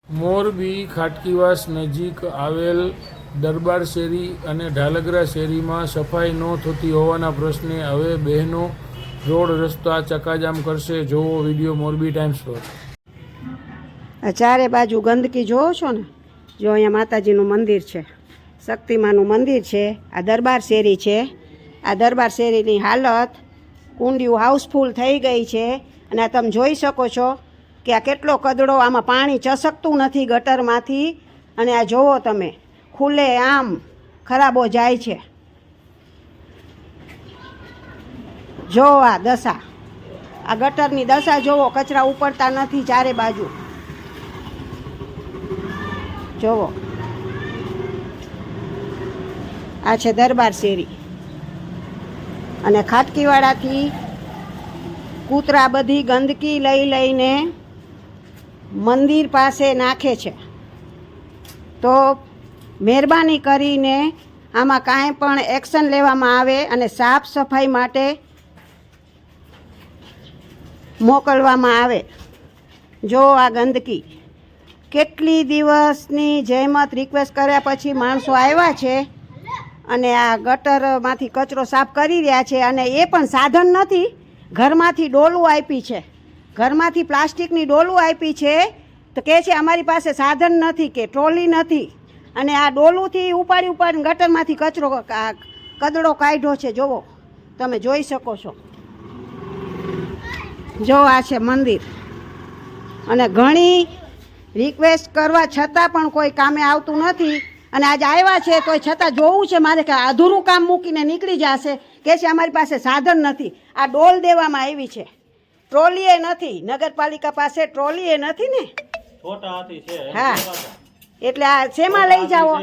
મોરબી ખાટકીવાસ નજીક આવેલ દરબાર શેરી અને ઢાલગરા શેરીમાં સફાઈ ન થતી હોવાના પ્રશ્ને હવે બહેનો રોડ રસ્તા ચકાજામ કરશે. જોવો વિડીયો મોરબી ટાઈમ્સ પર. આ ચારે બાજુ ગંદકી જોવો છો ને. જો અહીંયા માતાજીનું મંદિર છે, શક્તિમાનું મંદિર છે, આ દરબાર શેરી છે. આ દરબાર શેરીની હાલત કુંડિયું હાઉસફુલ થઈ ગઈ છે. અને આ તમે જોઈ શકો છો કે આ કેટલો કદડો, આમાં પાણી ચસકતું નથી ગટરમાંથી. અને આ જોવો તમે, ખુલ્લે આમ ખરાબો જાય છે. જો આ દશા, આ ગટરની દશા જોવો, કચરા ઉપડતા નથી ચારે બાજુ. જોવો, આ છે દરબાર શેરી. અને ખાટકીવાડાથી કૂતરા બધી ગંદકી લઈને મંદિર પાસે નાખે છે. તો મહેરબાની કરીને આમાં કાંઈ પણ એક્શન લેવામાં આવે અને સાફ સફાઈ માટે મોકલવામાં આવે. જો આ ગંદકી, કેટલી દિવસની જહેમત રિક્વેસ્ટ કર્યા પછી માણસો આવ્યા છે અને આ ગટરમાંથી કચરો સાફ કરી રહ્યા છે. અને એ પણ સાધન નથી, ઘરમાંથી ડોલું આપી છે, ઘરમાંથી પ્લાસ્ટિકની ડોલું આપી છે. તો કહે છે અમારી પાસે સાધન નથી કે ટ્રોલી નથી. અને આ ડોલુંથી ઉપાડી ગટરમાંથી કચરો કાઢ્યો છે. જોવો, તમે જોઈ શકો છો. જો આ છે મંદિર. અને ઘણી રિક્વેસ્ટ કરવા છતાં પણ કોઈ કામે આવતું નથી. અને આજે આવ્યા છે તોય છતાં જોવું છે મારે કે અધૂરું કામ મૂકીને નીકળી જશે. કે છે અમારી પાસે સાધન નથી. આ ડોલ દેવામાં આવી છે, ટ્રોલીએ નથી. નગરપાલિકા પાસે ટ્રોલીએ નથી ને. હા, એટલે આ શેમાં લઈ જાઓ?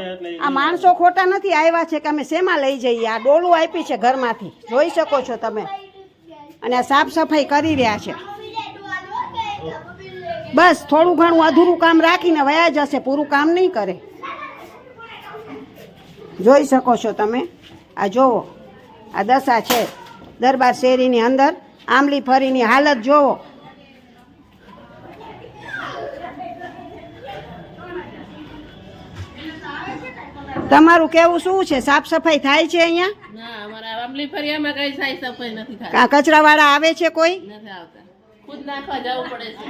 આ માણસો ખોટા નથી આવ્યા છે કે અમે શેમાં લઈ જઈએ. આ ડોલું આપી છે ઘરમાંથી, જોઈ શકો છો તમે. અને આ સાફ સફાઈ કરી રહ્યા છે. બસ થોડું ઘણું અધૂરું કામ રાખીને વયા જશે, પૂરું કામ નહીં કરે. જોઈ શકો છો તમે. આ જોવો, આ દશા છે દરબાર શેરીની અંદર. આંબલી ફરીની હાલત જોવો. તમારું કેવું શું છે? સાફ સફાઈ થાય છે અહીંયા? ના, અમારા આંબલી ફરિયામાં કઈ સાફ સફાઈ નથી થતી. આ કચરાવાળા આવે છે કોઈ? નથી આવતા, ખુદ નાખવા જવું પડે છે.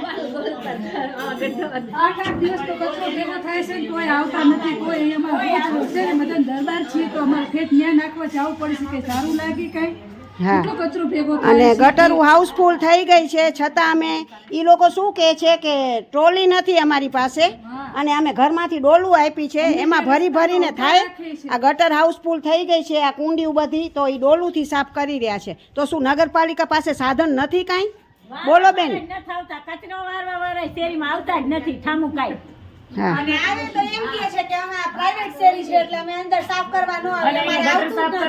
8 દિવસ તો કચરો ભેગો થાય છે કોઈ આવતા નથી. કોઈ અમારે છે ને મદન દરબાર છીએ તો અમારે ખેત ન્યા નાખવા જવું પડે છે. કે સારું લાગે કઈ? હા. કચરો ભેગો અને ગટરું હાઉસફુલ થઈ ગઈ છે છતાં અમે, એ લોકો શું કહે છે કે ટ્રોલી નથી અમારી પાસે અને અમે ઘરમાંથી ડોલું આપી છે, એમાં ભરીને થાય. આ ગટર હાઉસફુલ થઈ ગઈ છે, આ કુંડીઓ બધી, તો એ ડોલુંથી સાફ કરી રહ્યા છે. તો શું નગરપાલિકા પાસે સાધન નથી કાંઈ? બોલો બેન. કચરો વારવા વાળા શેરીમાં આવતા જ નથી ઠામું કાંઈ. હા. અને આવે તો એમ કહે છે કે અમે પ્રાઇવેટ શેરી છે એટલે અમે અંદર સાફ કરવા ન આવે. અમારે આવતું જ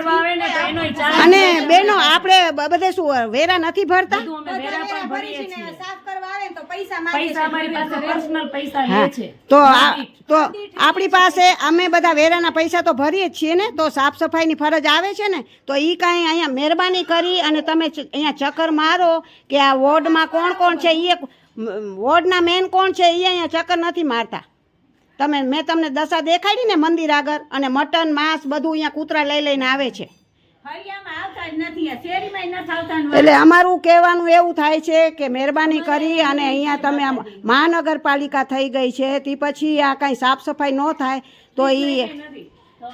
નથી. અને બેનો આપણે બધે શું વેરા નથી ભરતા? વેરા ભરીએ છીએ. સાફ કરવા આવે તો પૈસા માંગે છે. અમારી પાસે પર્સનલ પૈસા લે હા. છે. તો આપણી પાસે અમે બધા વેરાના પૈસા તો ભરીએ જ છીએ ને. તો સાફ સફાઈની ફરજ આવે છે ને. તો એ કાંઈ અહીંયા મહેરબાની કરી અને તમે અહીંયા ચક્કર મારો કે આ વોર્ડમાં કોણ છે, એ વોર્ડના મેન કોણ છે, એ અહીંયા ચક્કર નથી મારતા. મેં તમને દશા દેખાડી ને મંદિર આગળ. અને મટન માંસ બધું અહીંયા કૂતરા લઈને આવે છે. ફરિયામાં આવતા જ નથી. આ શેરીમાં નથી આવતા. એટલે અમારું કહેવાનું એવું થાય છે કે મહેરબાની કરી અને અહીંયા તમે મહાનગરપાલિકા થઈ ગઈ છે, તે પછી આ કાંઈ સાફ સફાઈ ન થાય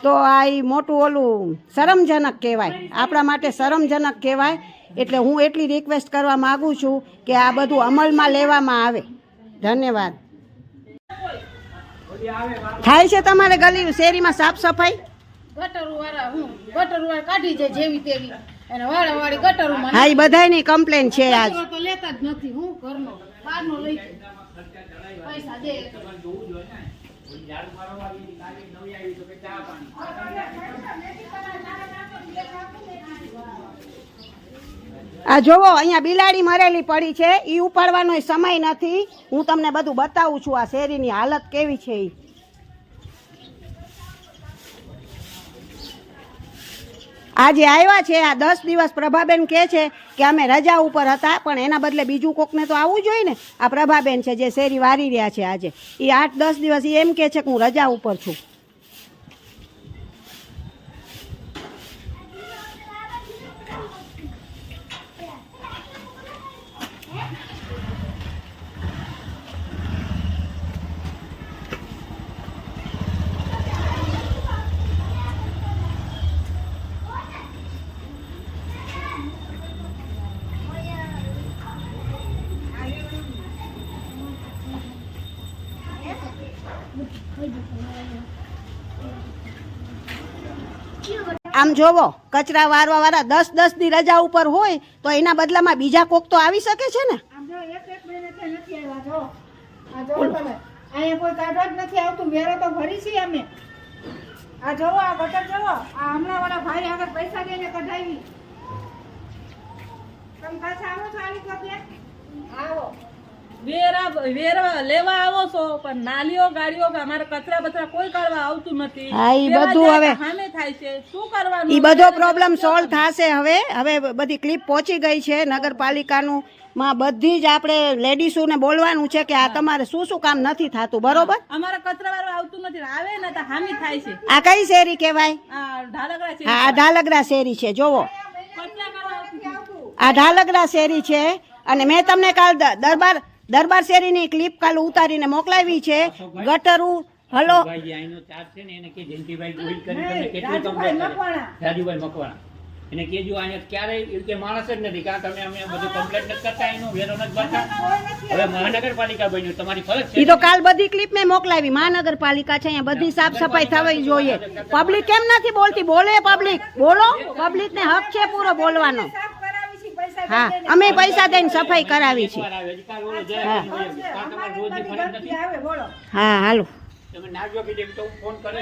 તો આ મોટું ઓલું શરમજનક કહેવાય, આપણા માટે શરમજનક કહેવાય. એટલે હું એટલી રિક્વેસ્ટ કરવા માગું છું કે આ બધું અમલમાં લેવામાં આવે. ધન્યવાદ. થાય છે તમારે ગલી શેરીમાં સાફ સફાઈ? ગટરો વાળા કાઢી જાય જેવી તેવી, અને વાળા વાળી ગટરોમાં. હા, એ બધાયની કમ્પ્લેન છે આજ. તો લેતા જ નથી. હું ઘરનો બહારનો લઈ પૈસા દે. આ જોવો, અહીંયા બિલાડી મરેલી પડી છે. એ ઉપાડવાનો સમય નથી. હું તમને બધું બતાવું છું આ શેરીની હાલત કેવી છે. આજે આવ્યા છે આ 10 દિવસ પ્રભાબેન કહે છે કે અમે રજા ઉપર હતા, પણ એના બદલે બીજું કોકને તો આવવું જોઈએ ને. આ પ્રભાબેન છે જે શેરી વારી રહ્યા છે આજે, એ 8-10 દિવસ એમ કહે છે કે હું રજા ઉપર છું. આમ જોવો, કચરા વારવા વાળા 10-10 દી રજા ઉપર હોય તો એના બદલામાં બીજા કોક તો આવી શકે છે ને. આમ જો એક મહિનાથી નથી આવ્યા. જો આ જો તમે અહીંયા કોઈ કાઢવા જ નથી આવતું. વેરો તો ભરી છીએ અમે. આ જોવો, આ ગટર જોવો, આ હમણાં વાળા ભાઈ આગળ પૈસા દઈને કઢાવી. તમે પાછા આવો છો આવી વખતે? આવો. વેરા લેવા આવો છો, પણ નાલીઓ ગાડીઓ કે અમારે કચરા બચરા કોઈ કાઢવા આવતું નથી. હા, ઈ બધું હવે સામે થાય છે, શું કરવાનું? ઈ બધો પ્રોબ્લેમ સોલ્વ થશે. હવે બધી ક્લિપ પહોંચી ગઈ છે નગરપાલિકાનું માં. બધી જ આપણે લેડીસોને બોલવાનું છે કે આ તમારે શું શું કામ નથી થતું, બરોબર? અમારે કચરા વાળવા આવતું નથી, આવે ને તો હામી થાય છે. આ કઈ શેરી કહેવાય? આ ઢાલગડા છે. હા, આ ઢાલગડા શેરી છે. જોવો, કચરા કરવા આવતું. આ ઢાલગડા શેરી છે. અને મેં તમને કાલ દરબાર શેરીની ક્લિપ કાલ ઉતારીને મોકલાવી છે. ગટરું હલો રાજુભાઈ મકવાણા એને કેજો અહીંયા ક્યારેય કે માણસ જ નથી. કારણ તમે અમે બધું કમ્પ્લેટ નથી કરતા, એનો વેરો નથી ભરતા. હવે મહાનગરપાલિકા બન્યું, તમારી ફરજ છે. ઈ તો કાલ બધી ક્લિપ મેં મોકલાવી. મહાનગરપાલિકા છે, અહીંયા બધી સાફ સફાઈ થવી જોઈએ. પબ્લિક કેમ નથી બોલતી? બોલે પબ્લિક, બોલો. પબ્લિક ને હક છે પૂરો બોલવાનો. હા, અમે પૈસા દઈને સફાઈ કરાવી છે. હા, હાલો. તમે નાજો કે ફોન કરે